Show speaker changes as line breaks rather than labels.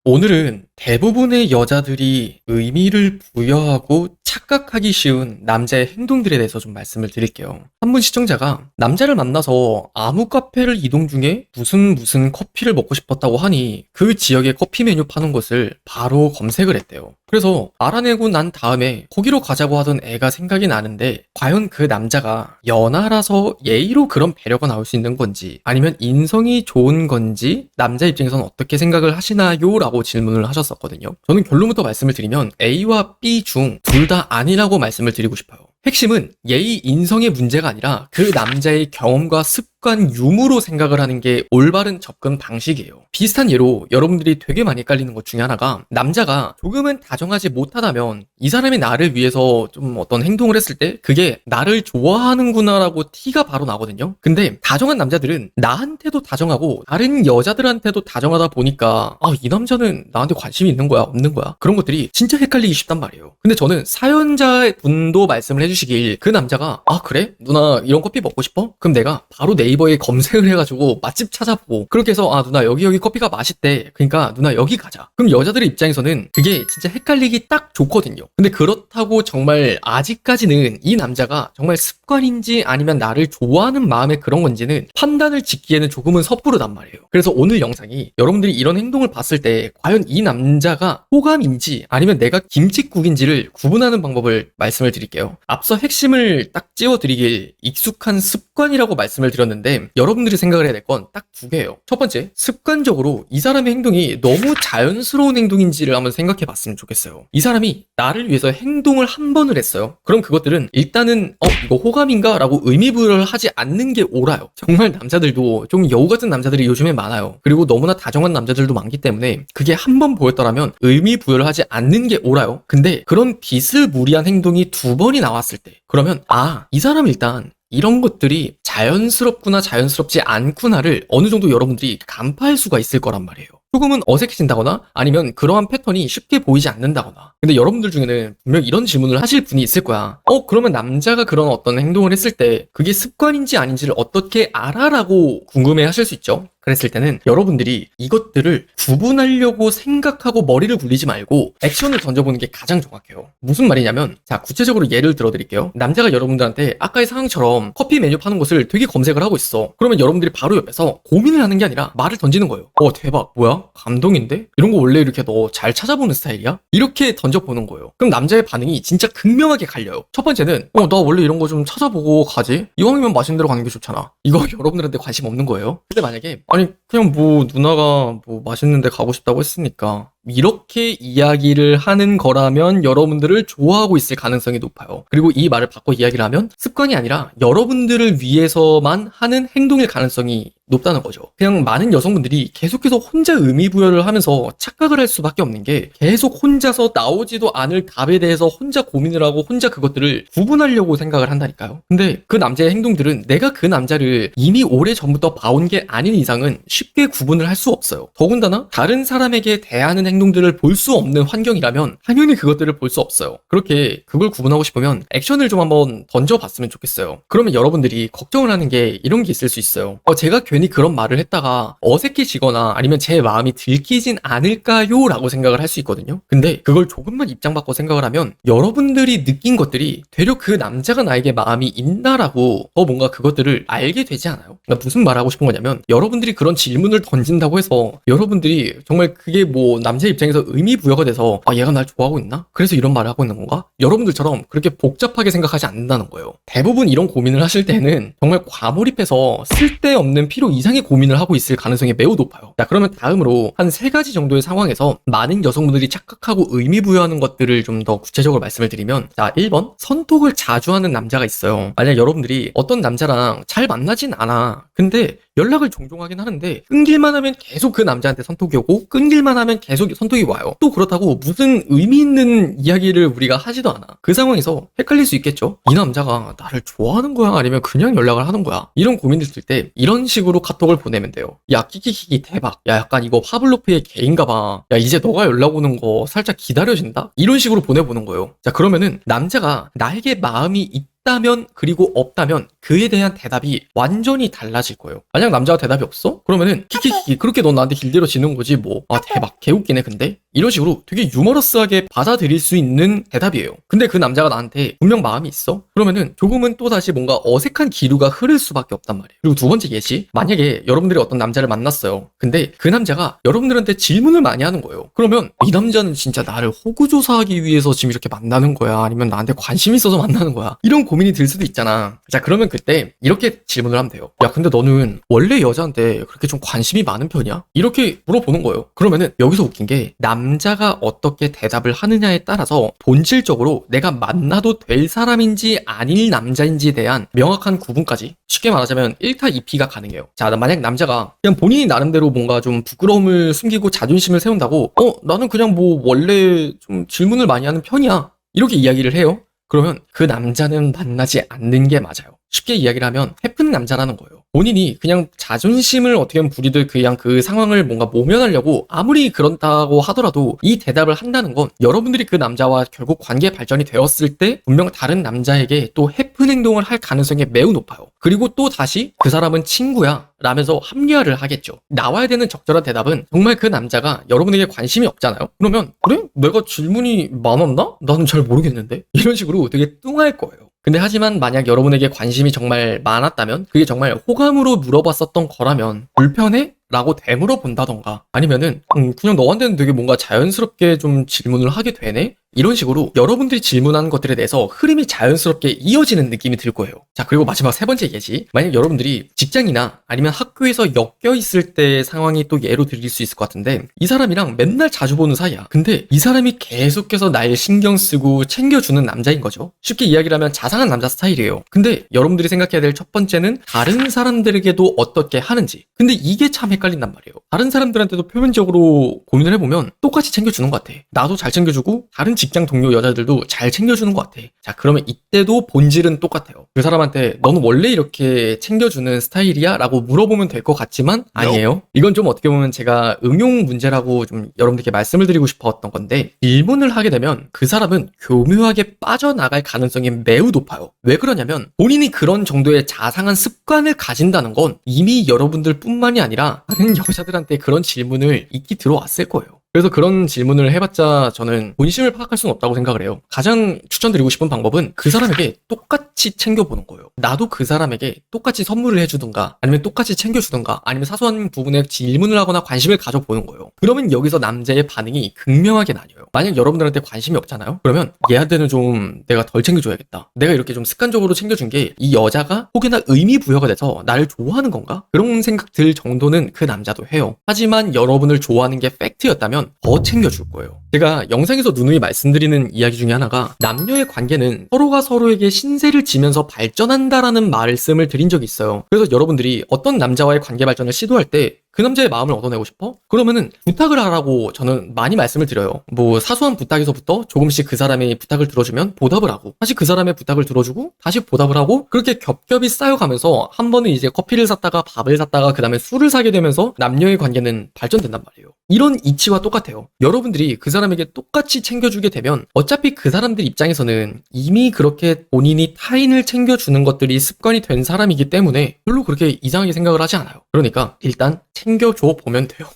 오늘은 대부분의 여자들이 의미를 부여하고 착각하기 쉬운 남자의 행동들에 대해서 좀 말씀을 드릴게요. 한 분 시청자가 남자를 만나서 아무 카페를 이동 중에 무슨 커피를 먹고 싶었다고 하니 그 지역의 커피 메뉴 파는 곳을 바로 검색을 했대요. 그래서 알아내고 난 다음에 거기로 가자고 하던 애가 생각이 나는데 과연 그 남자가 연하라서 예의로 그런 배려가 나올 수 있는 건지 아니면 인성이 좋은 건지 남자 입장에서는 어떻게 생각을 하시나요? 라고 질문을 하셨었거든요. 저는 결론부터 말씀을 드리면 A와 B 중 둘 다 아니라고 말씀을 드리고 싶어요. 핵심은 예의 인성의 문제가 아니라 그 남자의 경험과 습관, 유무로 생각을 하는 게 올바른 접근 방식이에요. 비슷한 예로 여러분들이 되게 많이 헷갈리는 것 중에 하나가 남자가 조금은 다정하지 못하다면 이 사람이 나를 위해서 좀 어떤 행동을 했을 때 그게 나를 좋아하는구나 라고 티가 바로 나거든요. 근데 다정한 남자들은 나한테도 다정하고 다른 여자들한테도 다정하다 보니까 이 남자는 나한테 관심이 있는 거야 없는 거야 그런 것들이 진짜 헷갈리기 쉽단 말이에요. 근데 저는 사연자 분도 말씀을 해주시길 그 남자가 그래? 누나 이런 커피 먹고 싶어? 그럼 내가 바로 네이버에 검색을 해가지고 맛집 찾아보고 그렇게 해서 누나 여기 커피가 맛있대. 그러니까 누나 여기 가자. 그럼 여자들의 입장에서는 그게 진짜 헷갈리기 딱 좋거든요. 근데 그렇다고 정말 아직까지는 이 남자가 정말 습관인지 아니면 나를 좋아하는 마음에 그런 건지는 판단을 짓기에는 조금은 섣부르단 말이에요. 그래서 오늘 영상이 여러분들이 이런 행동을 봤을 때 과연 이 남자가 호감인지 아니면 내가 김칫국인지를 구분하는 방법을 말씀을 드릴게요. 앞서 핵심을 딱 찝어드리길 익숙한 습관이라고 말씀을 드렸는데 여러분들이 생각을 해야 될 건 딱 두 개예요. 첫 번째, 습관적으로 이 사람의 행동이 너무 자연스러운 행동인지를 한번 생각해 봤으면 좋겠어요. 이 사람이 나를 위해서 행동을 한 번을 했어요. 그럼 그것들은 일단은 이거 호감인가? 라고 의미부여를 하지 않는 게 옳아요. 정말 남자들도 좀 여우 같은 남자들이 요즘에 많아요. 그리고 너무나 다정한 남자들도 많기 때문에 그게 한 번 보였더라면 의미부여를 하지 않는 게 옳아요. 근데 그런 비스무리한 행동이 두 번이 나왔을 때 그러면 이 사람 일단 이런 것들이 자연스럽구나 자연스럽지 않구나를 어느 정도 여러분들이 간파할 수가 있을 거란 말이에요. 조금은 어색해진다거나 아니면 그러한 패턴이 쉽게 보이지 않는다거나. 근데 여러분들 중에는 분명 이런 질문을 하실 분이 있을 거야. 그러면 남자가 그런 어떤 행동을 했을 때 그게 습관인지 아닌지를 어떻게 알아라고 궁금해 하실 수 있죠. 그랬을 때는 여러분들이 이것들을 구분하려고 생각하고 머리를 굴리지 말고 액션을 던져보는 게 가장 정확해요. 무슨 말이냐면 자, 구체적으로 예를 들어드릴게요. 남자가 여러분들한테 아까의 상황처럼 커피 메뉴 파는 곳을 되게 검색을 하고 있어. 그러면 여러분들이 바로 옆에서 고민을 하는 게 아니라 말을 던지는 거예요. 대박, 뭐야? 감동인데? 이런 거 원래 이렇게 너 잘 찾아보는 스타일이야? 이렇게 던져보는 거예요. 그럼 남자의 반응이 진짜 극명하게 갈려요. 첫 번째는 나 원래 이런 거 좀 찾아보고 가지? 이왕이면 맛있는 데로 가는 게 좋잖아. 이거 여러분들한테 관심 없는 거예요. 근데 만약에 그냥 누나가 맛있는 데 가고 싶다고 했으니까 이렇게 이야기를 하는 거라면 여러분들을 좋아하고 있을 가능성이 높아요. 그리고 이 말을 바꿔 이야기를 하면 습관이 아니라 여러분들을 위해서만 하는 행동일 가능성이 높다는 거죠. 그냥 많은 여성분들이 계속해서 혼자 의미부여를 하면서 착각을 할 수밖에 없는 게 계속 혼자서 나오지도 않을 답에 대해서 혼자 고민을 하고 혼자 그것들을 구분하려고 생각을 한다니까요. 근데 그 남자의 행동들은 내가 그 남자를 이미 오래전부터 봐온 게 아닌 이상은 쉽게 구분을 할 수 없어요. 더군다나 다른 사람에게 대하는 행동들을 볼 수 없는 환경이라면 당연히 그것들을 볼 수 없어요. 그렇게 그걸 구분하고 싶으면 액션을 좀 한번 던져봤으면 좋겠어요. 그러면 여러분들이 걱정을 하는 게 이런 게 있을 수 있어요. 제가 괜히 그런 말을 했다가 어색해지거나 아니면 제 마음이 들키진 않을까요? 라고 생각을 할 수 있거든요. 근데 그걸 조금만 입장 바꿔 생각을 하면 여러분들이 느낀 것들이 되려 그 남자가 나에게 마음이 있나라고 더 뭔가 그것들을 알게 되지 않아요? 그러니까 무슨 말하고 싶은 거냐면 여러분들이 그런 질문을 던진다고 해서 여러분들이 정말 그게 남자 입장에서 의미부여가 돼서 얘가 날 좋아하고 있나? 그래서 이런 말을 하고 있는 건가? 여러분들처럼 그렇게 복잡하게 생각하지 않는다는 거예요. 대부분 이런 고민을 하실 때는 정말 과몰입해서 쓸데없는 필요 이상의 고민을 하고 있을 가능성이 매우 높아요. 자, 그러면 다음으로 한 3가지 정도의 상황에서 많은 여성분들이 착각하고 의미부여하는 것들을 좀 더 구체적으로 말씀을 드리면 자, 1번 선톡을 자주 하는 남자가 있어요. 만약 여러분들이 어떤 남자랑 잘 만나진 않아. 근데 연락을 종종 하긴 하는데 끊길만 하면 계속 그 남자한테 선톡이 오고 끊길만 하면 계속 선톡이 와요. 또 그렇다고 무슨 의미 있는 이야기를 우리가 하지도 않아. 그 상황에서 헷갈릴 수 있겠죠? 이 남자가 나를 좋아하는 거야? 아니면 그냥 연락을 하는 거야? 이런 고민들 들 때 이런 식으로 카톡을 보내면 돼요. 야, 키키키키 대박. 야, 약간 이거 파블로프의 개인가 봐. 야, 이제 너가 연락 오는 거 살짝 기다려진다? 이런 식으로 보내보는 거예요. 자, 그러면은 남자가 나에게 마음이 있다면 그리고 없다면 그에 대한 대답이 완전히 달라질 거예요. 만약 남자가 대답이 없어? 그러면은 키키키 그렇게 넌 나한테 길들여 지는 거지 뭐. 아 대박 개웃기네 근데? 이런 식으로 되게 유머러스하게 받아들일 수 있는 대답이에요. 근데 그 남자가 나한테 분명 마음이 있어? 그러면은 조금은 또다시 뭔가 어색한 기류가 흐를 수밖에 없단 말이에요. 그리고 두 번째 예시, 만약에 여러분들이 어떤 남자를 만났어요. 근데 그 남자가 여러분들한테 질문을 많이 하는 거예요. 그러면 이 남자는 진짜 나를 호구조사하기 위해서 지금 이렇게 만나는 거야? 아니면 나한테 관심 있어서 만나는 거야? 이런 고민이 들 수도 있잖아. 자 그러면 그때 이렇게 질문을 하면 돼요. 야 근데 너는 원래 여자한테 그렇게 좀 관심이 많은 편이야? 이렇게 물어보는 거예요. 그러면은 여기서 웃긴 게 남자가 어떻게 대답을 하느냐에 따라서 본질적으로 내가 만나도 될 사람인지 아닐 남자인지에 대한 명확한 구분까지 쉽게 말하자면 1타 2피가 가능해요. 자 만약 남자가 그냥 본인이 나름대로 뭔가 좀 부끄러움을 숨기고 자존심을 세운다고 나는 그냥 뭐 원래 좀 질문을 많이 하는 편이야 이렇게 이야기를 해요. 그러면 그 남자는 만나지 않는 게 맞아요. 쉽게 이야기를 하면 해픈 남자라는 거예요. 본인이 그냥 자존심을 어떻게 하면 부리듯 그냥 그 상황을 뭔가 모면하려고 아무리 그런다고 하더라도 이 대답을 한다는 건 여러분들이 그 남자와 결국 관계 발전이 되었을 때 분명 다른 남자에게 또 해픈 행동을 할 가능성이 매우 높아요. 그리고 또 다시 그 사람은 친구야 라면서 합리화를 하겠죠. 나와야 되는 적절한 대답은 정말 그 남자가 여러분에게 관심이 없잖아요. 그러면 그래? 내가 질문이 많았나? 나는 잘 모르겠는데? 이런 식으로 되게 뚱할 거예요. 근데 하지만 만약 여러분에게 관심이 정말 많았다면 그게 정말 호감으로 물어봤었던 거라면 불편해? 라고 되물어 본다던가 아니면은 그냥 너한테는 되게 뭔가 자연스럽게 좀 질문을 하게 되네? 이런 식으로 여러분들이 질문하는 것들에 대해서 흐름이 자연스럽게 이어지는 느낌이 들 거예요. 자 그리고 마지막 세 번째 예시, 만약 여러분들이 직장이나 아니면 학교에서 엮여 있을 때 상황이 또 예로 드릴 수 있을 것 같은데 이 사람이랑 맨날 자주 보는 사이야. 근데 이 사람이 계속해서 날 신경 쓰고 챙겨주는 남자인 거죠. 쉽게 이야기를 하면 자상한 남자 스타일이에요. 근데 여러분들이 생각해야 될 첫 번째는 다른 사람들에게도 어떻게 하는지. 근데 이게 참 헷갈린단 말이에요. 다른 사람들한테도 표면적으로 고민을 해보면 똑같이 챙겨주는 것 같아. 나도 잘 챙겨주고 다른 직장 동료 여자들도 잘 챙겨주는 것 같아. 자 그러면 이때도 본질은 똑같아요. 그 사람한테 너는 원래 이렇게 챙겨주는 스타일이야? 라고 물어보면 될 것 같지만 아니에요. 이건 좀 어떻게 보면 제가 응용 문제라고 좀 여러분들께 말씀을 드리고 싶었던 건데 질문을 하게 되면 그 사람은 교묘하게 빠져나갈 가능성이 매우 높아요. 왜 그러냐면 본인이 그런 정도의 자상한 습관을 가진다는 건 이미 여러분들 뿐만이 아니라 다른 여자들한테 그런 질문을 익히 들어왔을 거예요. 그래서 그런 질문을 해봤자 저는 본심을 파악할 수는 없다고 생각을 해요. 가장 추천드리고 싶은 방법은 그 사람에게 똑같이 챙겨보는 거예요. 나도 그 사람에게 똑같이 선물을 해주든가 아니면 똑같이 챙겨주든가 아니면 사소한 부분에 질문을 하거나 관심을 가져보는 거예요. 그러면 여기서 남자의 반응이 극명하게 나뉘어요. 만약 여러분들한테 관심이 없잖아요? 그러면 얘한테는 좀 내가 덜 챙겨줘야겠다. 내가 이렇게 좀 습관적으로 챙겨준 게 이 여자가 혹여나 의미 부여가 돼서 나를 좋아하는 건가? 그런 생각 들 정도는 그 남자도 해요. 하지만 여러분을 좋아하는 게 팩트였다면 더 챙겨줄 거예요. 제가 영상에서 누누이 말씀드리는 이야기 중에 하나가 남녀의 관계는 서로가 서로에게 신세를 지면서 발전한다라는 말씀을 드린 적이 있어요. 그래서 여러분들이 어떤 남자와의 관계 발전을 시도할 때 그 남자의 마음을 얻어내고 싶어? 그러면은 부탁을 하라고 저는 많이 말씀을 드려요. 뭐 사소한 부탁에서부터 조금씩 그 사람의 부탁을 들어주면 보답을 하고 다시 그 사람의 부탁을 들어주고 다시 보답을 하고 그렇게 겹겹이 쌓여가면서 한 번은 이제 커피를 샀다가 밥을 샀다가 그 다음에 술을 사게 되면서 남녀의 관계는 발전된단 말이에요. 이런 이치와 똑같아요. 여러분들이 그 사람에게 똑같이 챙겨주게 되면 어차피 그 사람들 입장에서는 이미 그렇게 본인이 타인을 챙겨주는 것들이 습관이 된 사람이기 때문에 별로 그렇게 이상하게 생각을 하지 않아요. 그러니까 일단 챙겨줘 보면 돼요.